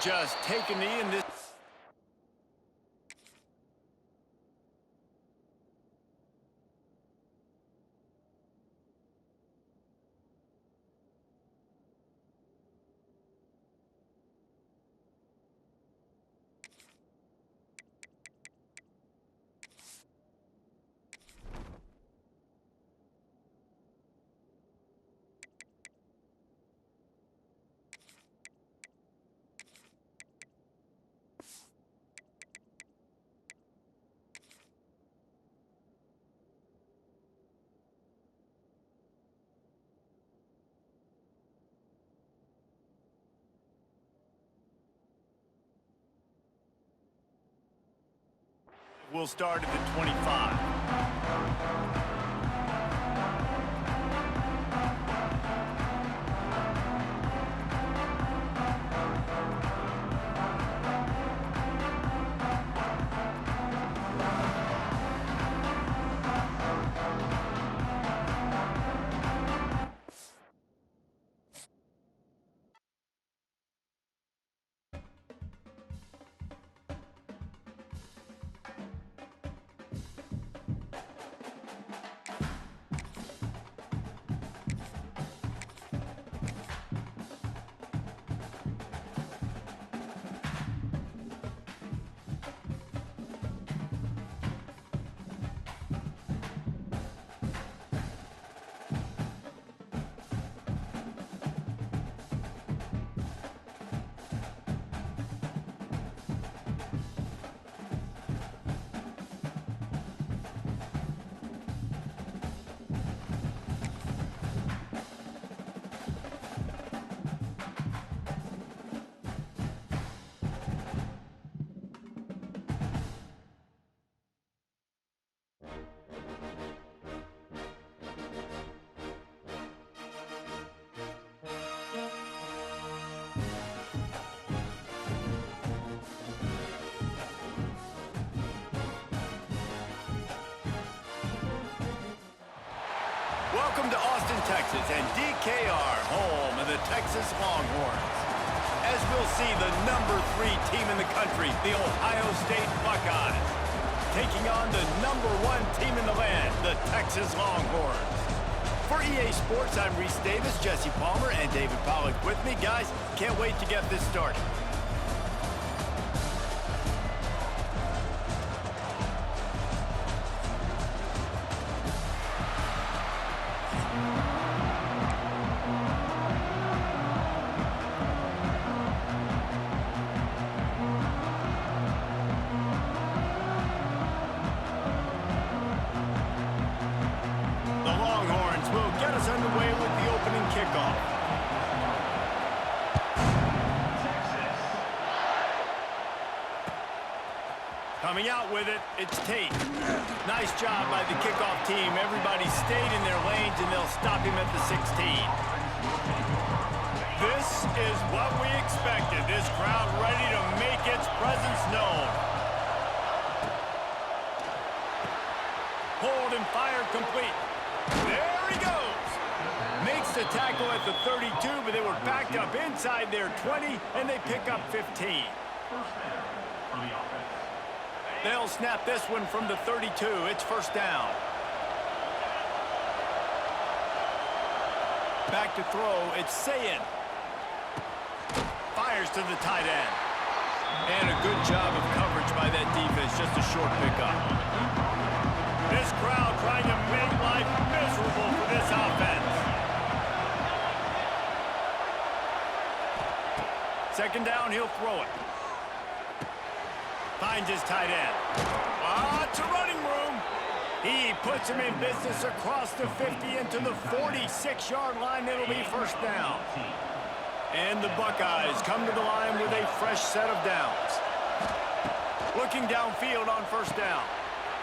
just take a knee in this. We'll start at the 25. Welcome to Austin, Texas, and DKR, home of the Texas Longhorns. As we'll see, the #3 team in the country, the Ohio State Buckeyes, taking on the #1 team in the land, the Texas Longhorns. For EA Sports, I'm Reese Davis, Jesse Palmer, and David Pollack with me. Guys, can't wait to get this started. Underway with the opening kickoff. Coming out with it, it's Tate. Nice job by the kickoff team. Everybody stayed in their lanes, and they'll stop him at the 16. This is what we expected. This crowd ready to make its presence known. Hold and fire complete. There he goes. Makes the tackle at the 32, but they were backed up inside their 20, and they pick up 15. They'll snap this one from the 32. It's first down. Back to throw. It's Sayin. Fires to the tight end. And a good job of coverage by that defense. Just a short pickup. This crowd trying to make life miserable for this offense. Second down, he'll throw it. Finds his tight end. Lots of running room. He puts him in business across the 50 into the 46-yard line. It'll be first down. And the Buckeyes come to the line with a fresh set of downs. Looking downfield on first down.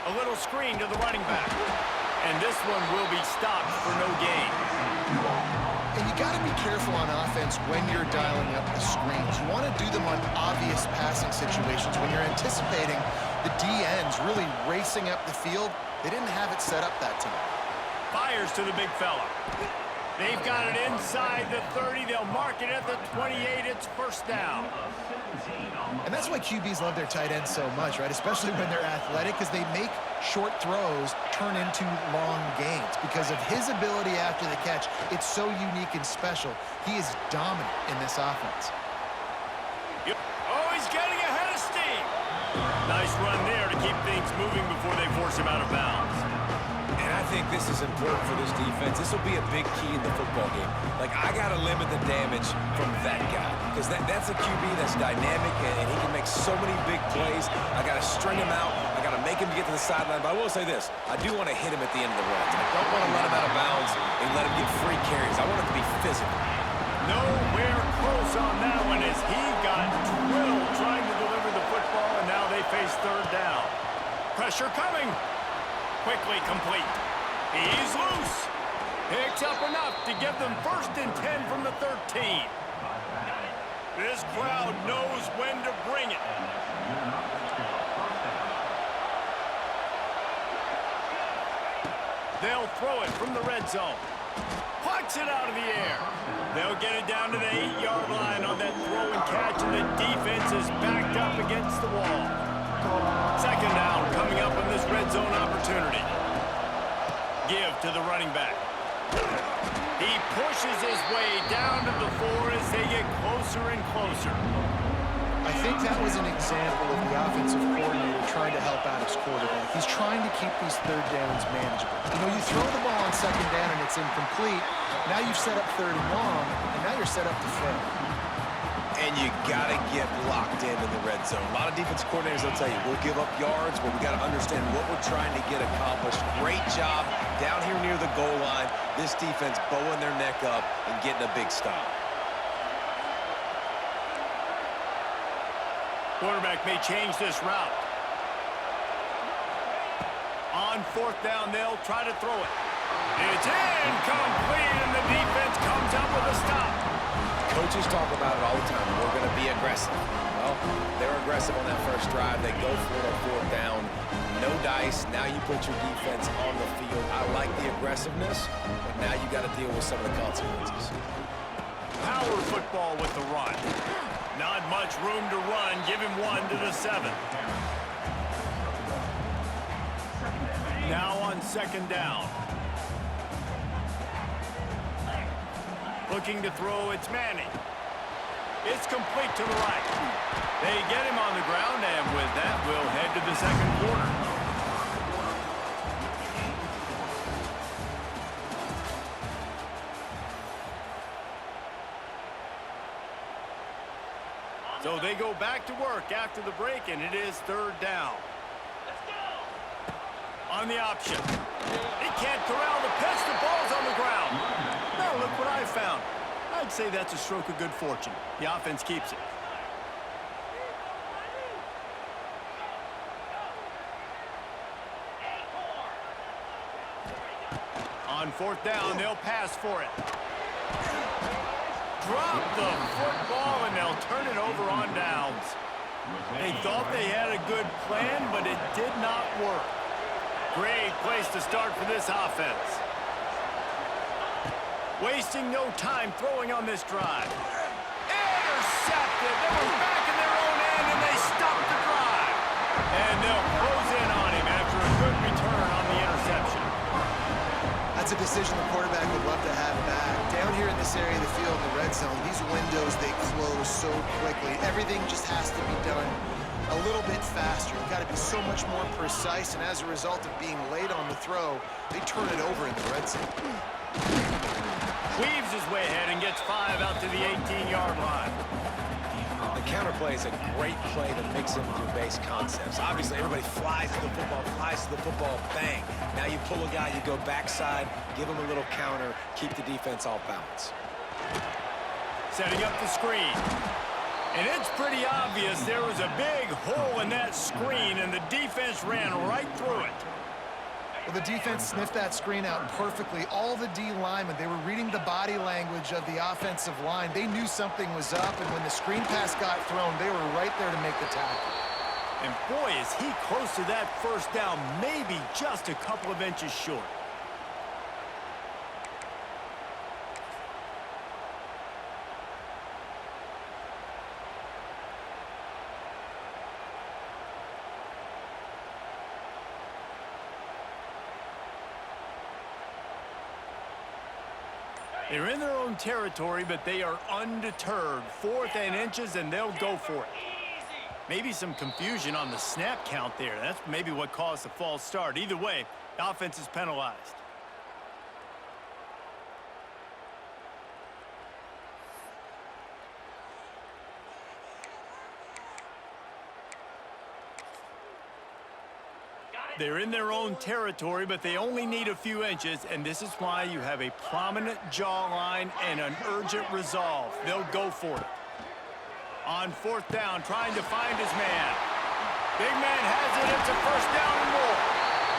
A little screen to the running back. And this one will be stopped for no gain. And you got to be careful on offense when you're dialing up the screens. You want to do them on obvious passing situations. When you're anticipating the DNs really racing up the field, they didn't have it set up that time. Fires to the big fella. They've got it inside the 30. They'll mark it at the 28. It's first down. And that's why QBs love their tight ends so much, right? Especially when they're athletic, because they make short throws turn into long gains. Because of his ability after the catch, it's so unique and special. He is dominant in this offense. Oh, he's getting ahead of steam. Nice run there to keep things moving before they force him out of bounds. And I think this is important for this defense. This will be a big key in the football game. Like, I got to limit the damage from that guy. Because that's a QB that's dynamic, and he can make so many big plays. I got to string him out. I got to make him get to the sideline. But I will say this. I do want to hit him at the end of the runs. I don't want to let him out of bounds and let him get free carries. I want it to be physical. Nowhere close on that one as he got drilled trying to deliver the football, and now they face third down. Pressure coming. Quickly complete. He's loose. Picks up enough to give them 1st and 10 from the 13. This crowd knows when to bring it. They'll throw it from the red zone. Plucks it out of the air. They'll get it down to the 8-yard line on that throw and catch, and the defense is backed up against the wall. 2nd down coming up on this red zone opportunity. Give to the running back. He pushes his way down to the 4 as they get closer and closer. I think that was an example of the offensive coordinator trying to help out his quarterback. He's trying to keep these third downs manageable. You know, you throw the ball on 2nd down and it's incomplete. Now you've set up 3rd and long, and now you're set up to fail. And you got to get locked in the red zone. A lot of defense coordinators will tell you, we'll give up yards, but we got to understand what we're trying to get accomplished. Great job down here near the goal line. This defense bowing their neck up and getting a big stop. Quarterback may change this route. On 4th down, they'll try to throw it. It's incomplete, and the defense comes up with a stop. Coaches talk about it all the time. We're going to be aggressive. Well, they're aggressive on that first drive. They go for it on 4th down. No dice. Now you put your defense on the field. I like the aggressiveness, but now you got to deal with some of the consequences. Power football with the run. Not much room to run. Give him 1 to the 7. Now on 2nd down. Looking to throw, it's Manning. It's complete to the right. They get him on the ground, and with that, we'll head to the 2nd quarter. So they go back to work after the break, and it is 3rd down. On the option. He can't corral the pitch. The ball's on the ground. Now look what I found. I'd say that's a stroke of good fortune. The offense keeps it. On 4th down, they'll pass for it. Drop the football, and they'll turn it over on downs. They thought they had a good plan, but it did not work. Great place to start for this offense. Wasting no time throwing on this drive. Intercepted. They were back in their own end, and they stopped the drive. And they'll close in on him after a good return on the interception. That's a decision the quarterback would love to have back. Down here in this area of the field in the red zone, these windows, they close so quickly. Everything just has to be done a little bit faster. You've got to be so much more precise, and as a result of being late on the throw, they turn it over in the red zone. Weaves his way ahead and gets 5 out to the 18-yard line. The counterplay is a great play to mix in with your base concepts. Obviously, everybody flies to the football, bang. Now you pull a guy, you go backside, give him a little counter, keep the defense off balance. Setting up the screen. And it's pretty obvious there was a big hole in that screen, and the defense ran right through it. Well, the defense sniffed that screen out perfectly. All the D linemen, they were reading the body language of the offensive line. They knew something was up, and when the screen pass got thrown, they were right there to make the tackle. And boy, is he close to that 1st down, maybe just a couple of inches short. They're in their own territory, but they are undeterred. 4th and inches, and they'll go for it. Maybe some confusion on the snap count there. That's maybe what caused the false start. Either way, the offense is penalized. They're in their own territory, but they only need a few inches, and this is why you have a prominent jawline and an urgent resolve. They'll go for it. On 4th down, trying to find his man. Big man has it. It's a 1st down and more.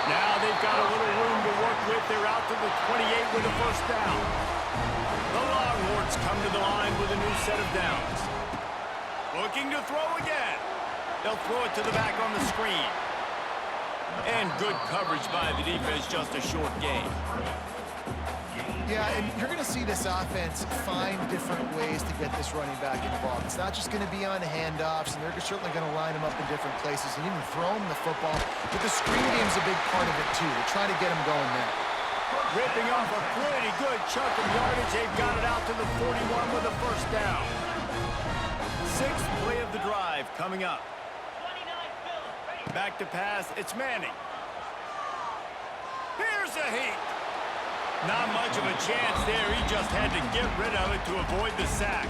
Now they've got a little room to work with. They're out to the 28 with a 1st down. The Longhorns come to the line with a new set of downs. Looking to throw again. They'll throw it to the back on the screen. And good coverage by the defense, just a short gain. Yeah, and you're going to see this offense find different ways to get this running back involved. It's not just going to be on handoffs, and they're certainly going to line him up in different places and even throw him the football. But the screen game's a big part of it, too. They're trying to get him going there. Ripping off a pretty good chunk of yardage. They've got it out to the 41 with a 1st down. 6th play of the drive coming up. Back to pass, it's Manning. Here's a heat. Not much of a chance there. He just had to get rid of it to avoid the sack.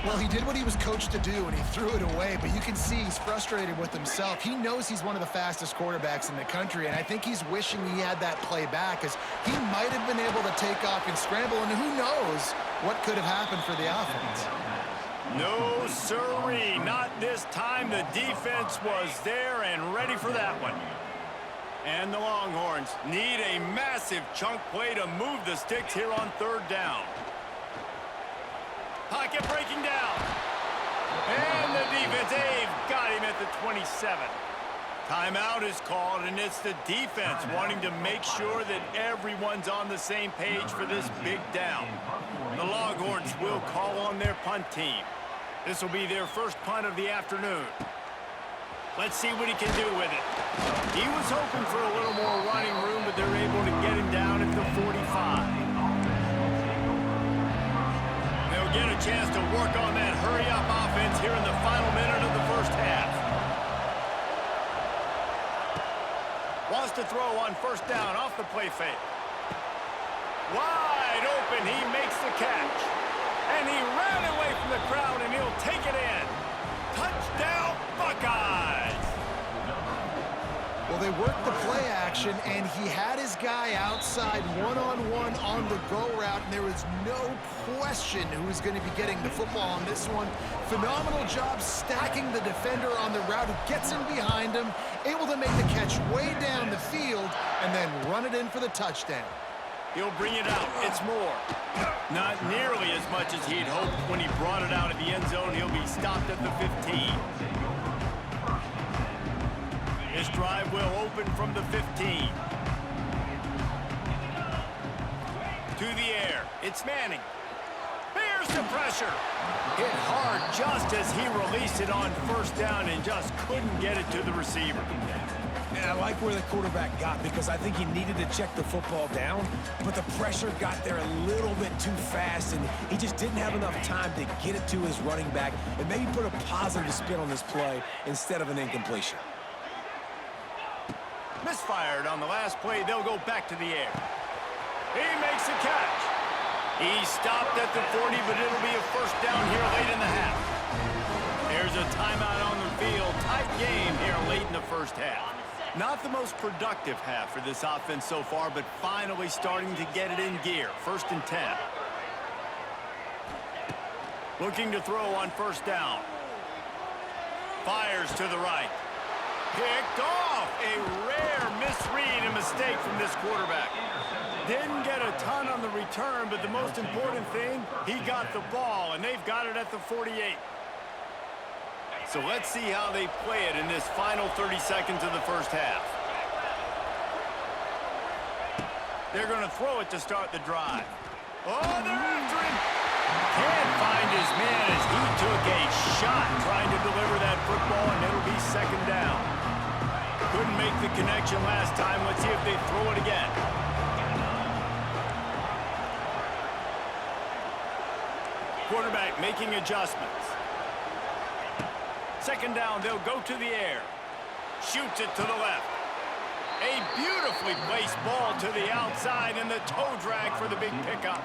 Well, he did what he was coached to do, and he threw it away, but you can see he's frustrated with himself. He knows he's one of the fastest quarterbacks in the country, and I think he's wishing he had that play back, as he might have been able to take off and scramble, and who knows what could have happened for the offense. No, sirree, not this time. The defense was there and ready for that one. And the Longhorns need a massive chunk play to move the sticks here on 3rd down. Pocket breaking down. And the defense, they've got him at the 27. Timeout is called, and it's the defense wanting to make sure that everyone's on the same page for this big down. The Longhorns will call on their punt team. This will be their first punt of the afternoon. Let's see what he can do with it. He was hoping for a little more running room, but they're able to get him down at the 45. They'll get a chance to work on that hurry-up offense here in the final minute of the 1st half. Wants to throw on 1st down off the play fake. Wide open, he makes the catch. And he ran away from the crowd, and he'll take it in. Touchdown, Buckeyes! Well, they worked the play action, and he had his guy outside one-on-one on the go route, and there was no question who was going to be getting the football on this one. Phenomenal job stacking the defender on the route, who gets in behind him, able to make the catch way down the field, and then run it in for the touchdown. He'll bring it out. It's more. Not nearly as much as he'd hoped when he brought it out of the end zone. He'll be stopped at the 15. This drive will open from the 15. To the air. It's Manning. Bears the pressure. Hit hard just as he released it on 1st down and just couldn't get it to the receiver. And I like where the quarterback got, because I think he needed to check the football down, but the pressure got there a little bit too fast, and he just didn't have enough time to get it to his running back and maybe put a positive spin on this play instead of an incompletion. Misfired on the last play. They'll go back to the air. He makes a catch. He stopped at the 40, but it'll be a 1st down here late in the half. There's a timeout on the field. Tight game here late in the 1st half. Not the most productive half for this offense so far, but finally starting to get it in gear. 1st and 10. Looking to throw on 1st down. Fires to the right. Picked off. A rare misread and mistake from this quarterback. Didn't get a ton on the return, but the most important thing, he got the ball, and they've got it at the 48. So let's see how they play it in this final 30 seconds of the 1st half. They're going to throw it to start the drive. Oh, they're after him. Can't find his man as he took a shot trying to deliver that football, and it'll be 2nd down. Couldn't make the connection last time. Let's see if they throw it again. Quarterback making adjustments. Second down, they'll go to the air. Shoots it to the left. A beautifully placed ball to the outside, and the toe drag for the big pickup.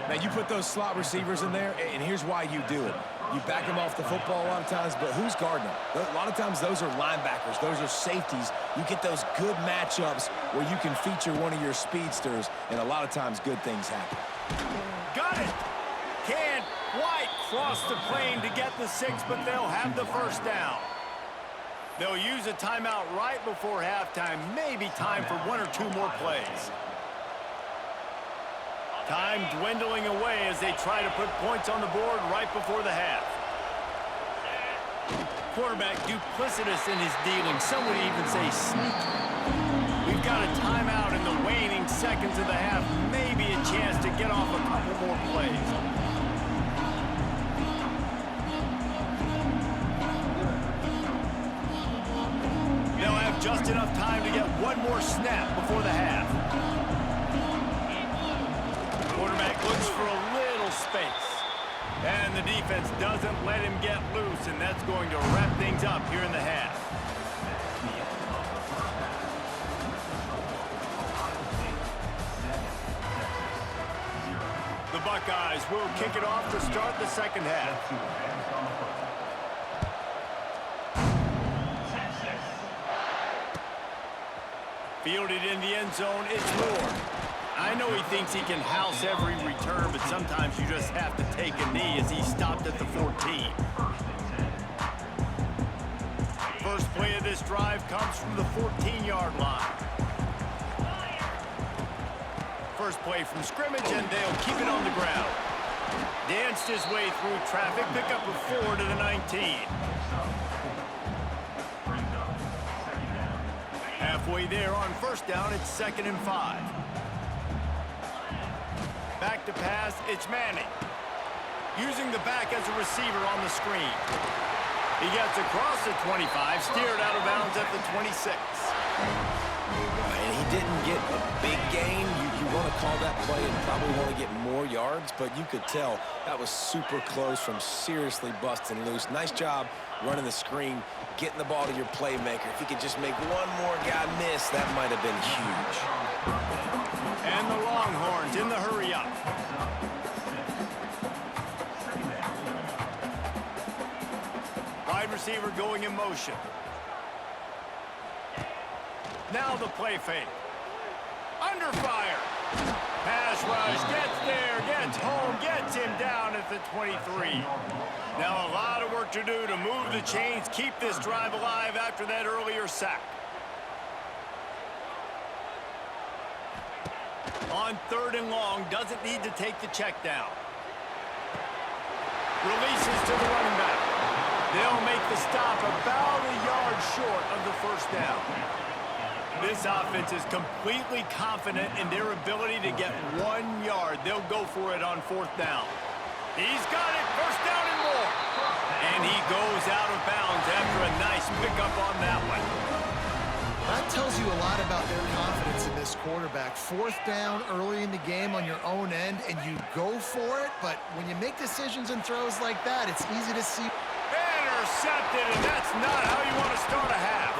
Now, you put those slot receivers in there, and here's why you do it. You back them off the football a lot of times, but who's guarding them? A lot of times those are linebackers. Those are safeties. You get those good matchups where you can feature one of your speedsters, and a lot of times good things happen. Got it! Can't quite cross the plane to get the 6, but they'll have the first down. They'll use a timeout right before halftime. Maybe time for 1 or 2 more plays. Time dwindling away as they try to put points on the board right before the half. Quarterback duplicitous in his dealing. Some would even say sneaky. We've got a timeout in the waning seconds of the half. Maybe a chance to get off a couple more plays. They'll have just enough time to get one more snap before the half. Quarterback looks for a little space. And the defense doesn't let him get loose, and that's going to wrap things up here in the half. The Buckeyes will kick it off to start the second half. Fielded in the end zone, it's Moore. I know he thinks he can house every return, but sometimes you just have to take a knee as he stopped at the 14. First play of this drive comes from the 14-yard line. First play from scrimmage, and they'll keep it on the ground. Danced his way through traffic, pick up a 4 to the 19. Halfway there on first down, it's 2nd and 5. Back to pass, it's Manning. Using the back as a receiver on the screen. He gets across the 25, steered out of bounds at the 26. And he didn't get a big gain. You want to call that play and probably want to get more yards, but you could tell that was super close from seriously busting loose. Nice job running the screen, getting the ball to your playmaker. If he could just make one more guy miss, that might have been huge. And the Longhorns in the hurry up. Wide receiver going in motion. Now the play fake. Under fire. Pass rush, gets there, gets home, gets him down at the 23. Now a lot of work to do to move the chains, keep this drive alive after that earlier sack. On 3rd and long, doesn't need to take the check down. Releases to the running back. They'll make the stop about a yard short of the first down. This offense is completely confident in their ability to get 1 yard. They'll go for it on 4th down. He's got it, first down and more. And he goes out of bounds after a nice pickup on that one. That tells you a lot about their confidence in this quarterback. 4th down early in the game on your own end, and you go for it, but when you make decisions and throws like that, it's easy to see. Intercepted, and that's not how you want to start a half.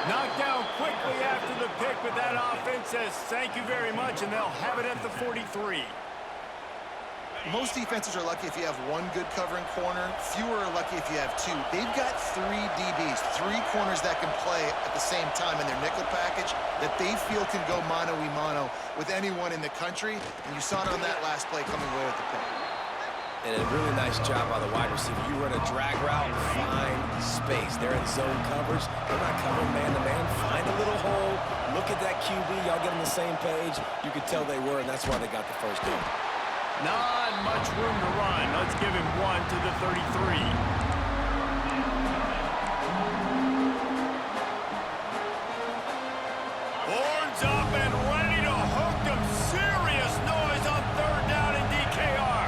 Knocked down quickly after the pick, but that offense says thank you very much, and they'll have it at the 43. Most defenses are lucky if you have 1 good covering corner. Fewer are lucky if you have 2. They've got 3 DBs, 3 corners that can play at the same time in their nickel package that they feel can go mano-a-mano with anyone in the country. And you saw it on that last play coming away with the pick. And a really nice job by the wide receiver. You run a drag route, find space. They're in zone coverage. They're not covering man-to-man. Find a little hole. Look at that QB. Y'all get on the same page. You could tell they were, and that's why they got the first down. Not much room to run. Let's give him 1 to the 33. Horns up and ready to hook them. Serious noise on 3rd down in DKR.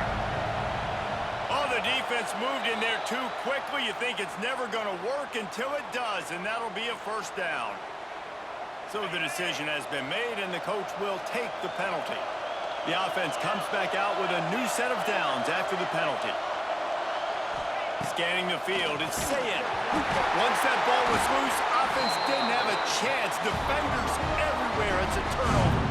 Oh, the defense moved in there too quickly. You think it's never going to work until it does, and that'll be a first down. So the decision has been made, and the coach will take the penalty. The offense comes back out with a new set of downs after the penalty. Scanning the field, it's Sayin. Once that ball was loose, offense didn't have a chance. Defenders everywhere. It's a turnover.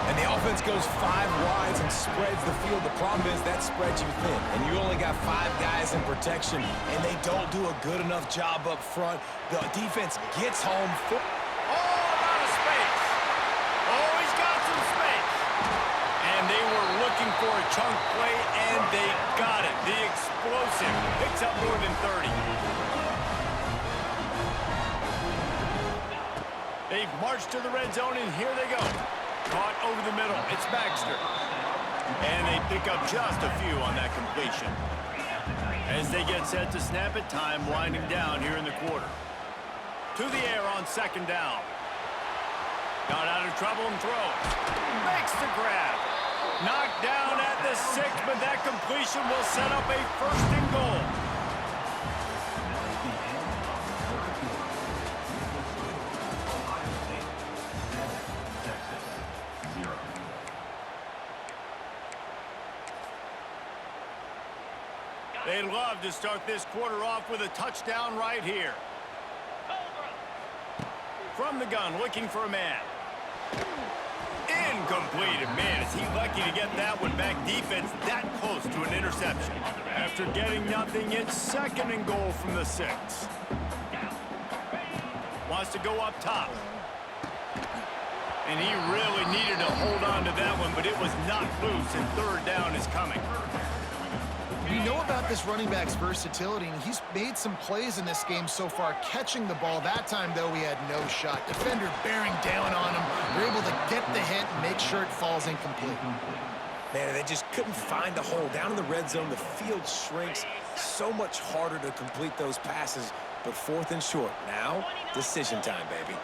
And the offense goes 5 wides and spreads the field. The problem is that spreads you thin, and you only got 5 guys in protection, and they don't do a good enough job up front. The defense gets home. Oh, a lot of space. Oh, he's got some space. And they were looking for a chunk play, and they got it. The explosive picks up more than 30. They've marched to the red zone, and here they go. Caught over the middle. It's Baxter. And they pick up just a few on that completion. As they get set to snap it, time winding down here in the quarter. To the air on second down. Got out of trouble and throws. Makes the grab. Knocked down at the 6, but that completion will set up a first and goal. They'd love to start this quarter off with a touchdown right here. From the gun, looking for a man. Incomplete. Man, is he lucky to get that one back. Defense that close to an interception. After getting nothing, it's second and goal from the 6. Wants to go up top. And he really needed to hold on to that one, but it was not loose, and third down is coming. We know about this running back's versatility, and he's made some plays in this game so far, catching the ball. That time, though, he had no shot. Defender bearing down on him. They're able to get the hit and make sure it falls incomplete. Man, they just couldn't find the hole. Down in the red zone, the field shrinks. So much harder to complete those passes, but 4th and short. Now, decision time, baby.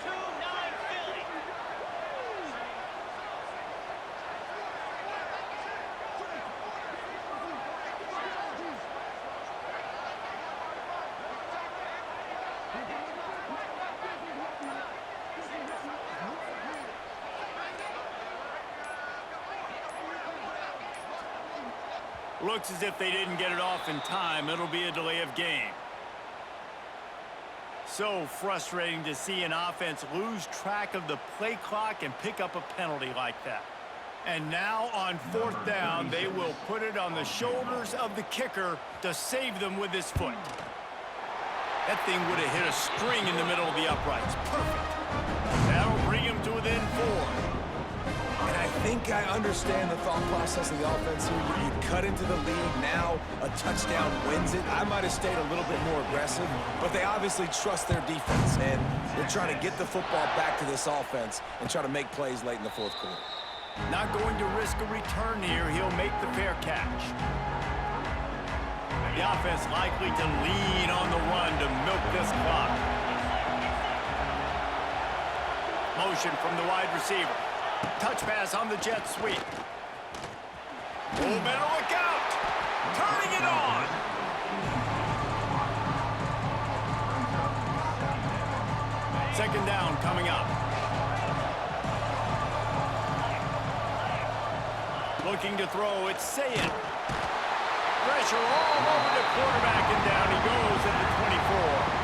Looks as if they didn't get it off in time. It'll be a delay of game. So frustrating to see an offense lose track of the play clock and pick up a penalty like that. And now on 4th down, they will put it on the shoulders of the kicker to save them with his foot. That thing would have hit a string in the middle of the uprights. Perfect. That'll bring him to within 4. And I think I understand the thought process of the offense here. You cut into the lead. Now a touchdown wins it. I might have stayed a little bit more aggressive, but they obviously trust their defense, and they're trying to get the football back to this offense and try to make plays late in the 4th quarter. Not going to risk a return here. He'll make the fair catch. The offense likely to lean on the run to milk this clock. Motion from the wide receiver. Touch pass on the jet sweep. Oh, better look out. Turning it on. Second down coming up. Looking to throw, it's Sayin. Pressure all over the quarterback, and down he goes at the 24.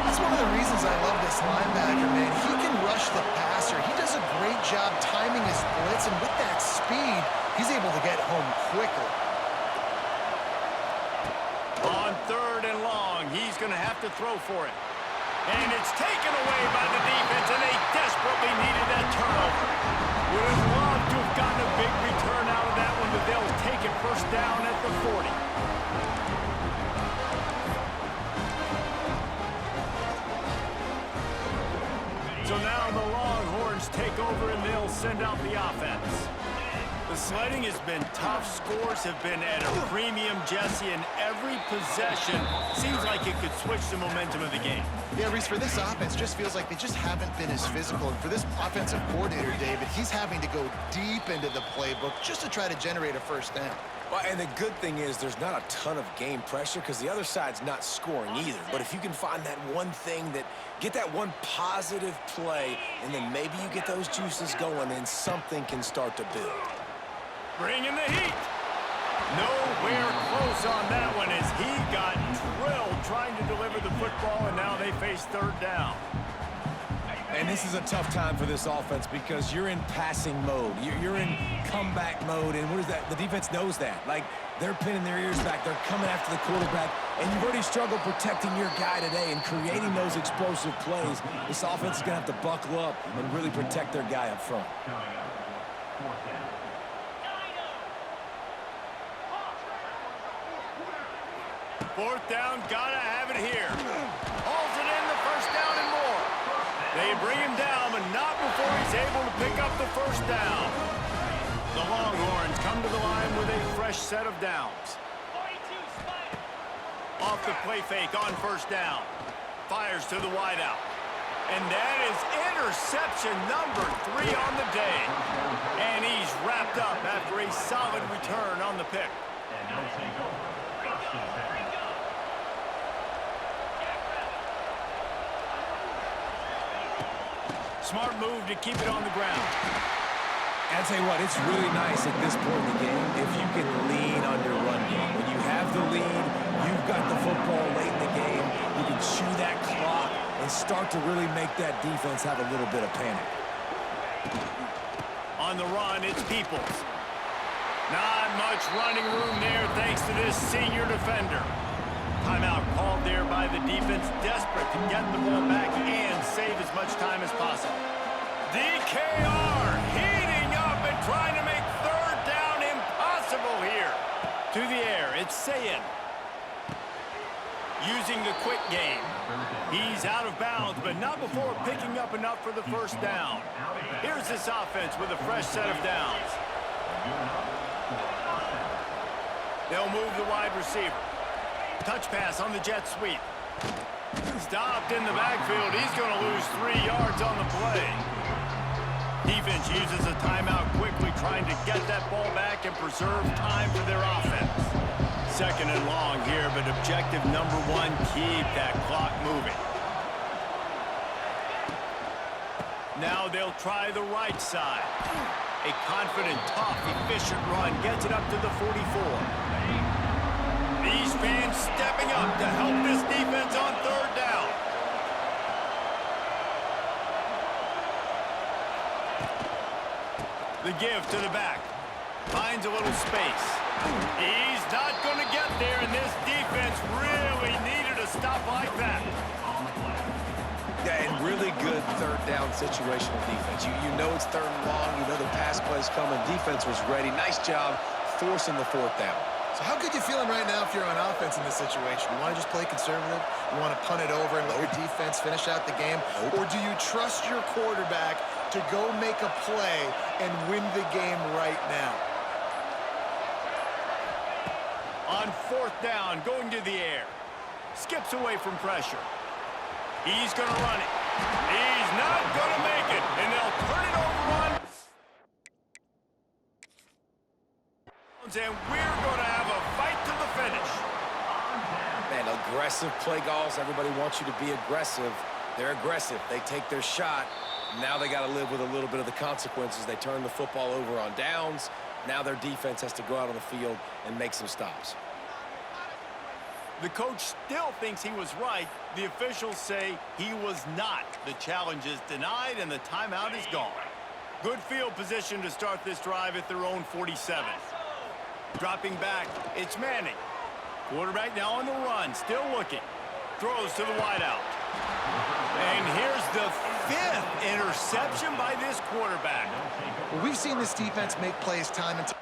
That's one of the reasons I love this linebacker, man. He can rush the passer. He does a great job timing his blitz, and with that speed, he's able to get home quickly. On 3rd and long, he's going to have to throw for it. And it's taken away by the defense, and they desperately needed that turnover. Would have loved to have gotten a big return out of that one, but they'll take it first down at the 40. So now the Longhorns take over, and they'll send out the offense. The sledding has been tough. Scores have been at a premium, Jesse, and every possession seems like it could switch the momentum of the game. Yeah, Reese, for this offense, just feels like they just haven't been as physical. And for this offensive coordinator, David, he's having to go deep into the playbook just to try to generate a first down. Well, and the good thing is there's not a ton of game pressure because the other side's not scoring either. But if you can find that one thing get that one positive play, and then maybe you get those juices going, and something can start to build. Bringing the heat. Nowhere close on that one as he got drilled trying to deliver the football, and now they face third down. And this is a tough time for this offense because you're in passing mode. You're in comeback mode, and what is that? The defense knows that. Like, they're pinning their ears back. They're coming after the quarterback, and you've already struggled protecting your guy today and creating those explosive plays. This offense is going to have to buckle up and really protect their guy up front. Fourth down, gotta have it here. Hauls it in, the first down and more. They bring him down, but not before he's able to pick up the first down. The Longhorns come to the line with a fresh set of downs. Off the play fake on first down. Fires to the wideout. And that is interception number 3 on the day. And he's wrapped up after a solid return on the pick. Smart move to keep it on the ground. And I'll tell you what, it's really nice at this point in the game if you can lean on your run game. When you have the lead, you've got the football late in the game, you can chew that clock and start to really make that defense have a little bit of panic. On the run, it's Peoples. Not much running room there thanks to this senior defender. Timeout called there by the defense, desperate to get the ball back and save as much time as possible. DKR heating up and trying to make third down impossible here. To the air, it's Sayin. Using the quick game. He's out of bounds, but not before picking up enough for the first down. Here's this offense with a fresh set of downs. They'll move the wide receiver. Touch pass on the jet sweep. Stopped in the backfield. He's going to lose 3 yards on the play. Defense uses a timeout quickly, trying to get that ball back and preserve time for their offense. Second and long here, but objective number 1, keep that clock moving. Now they'll try the right side. A confident, tough, efficient run gets it up to the 44. These fans stepping up to help this defense on third down. The give to the back. Finds a little space. He's not going to get there, and this defense really needed a stop like that. Yeah, and really good third down situational defense. You know it's third and long. You know the pass play's coming. Defense was ready. Nice job forcing the fourth down. So how good you feeling right now if you're on offense in this situation? You want to just play conservative? You want to punt it over and let your defense finish out the game? Or do you trust your quarterback to go make a play and win the game right now? On fourth down, going to the air. Skips away from pressure. He's going to run it. He's not going to make it, and they'll turn it over on. And we're going to have a fight to the finish. Man, aggressive play calls. Everybody wants you to be aggressive. They're aggressive. They take their shot. Now they got to live with a little bit of the consequences. They turn the football over on downs. Now their defense has to go out on the field and make some stops. The coach still thinks he was right. The officials say he was not. The challenge is denied, and the timeout is gone. Good field position to start this drive at their own 47. Dropping back, it's Manning. Quarterback now on the run, still looking. Throws to the wideout. And here's the 5th interception by this quarterback. Well, we've seen this defense make plays time and time.